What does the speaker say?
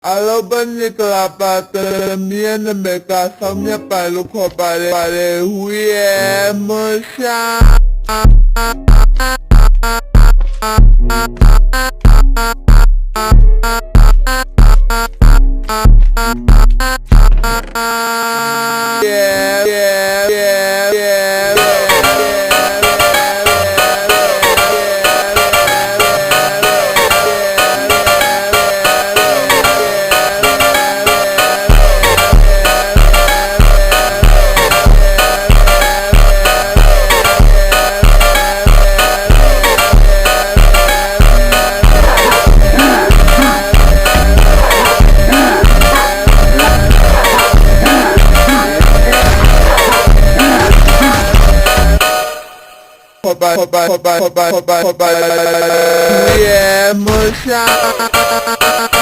Alobaniklapata miana meka samya palu ko pare huye musha yeah, musha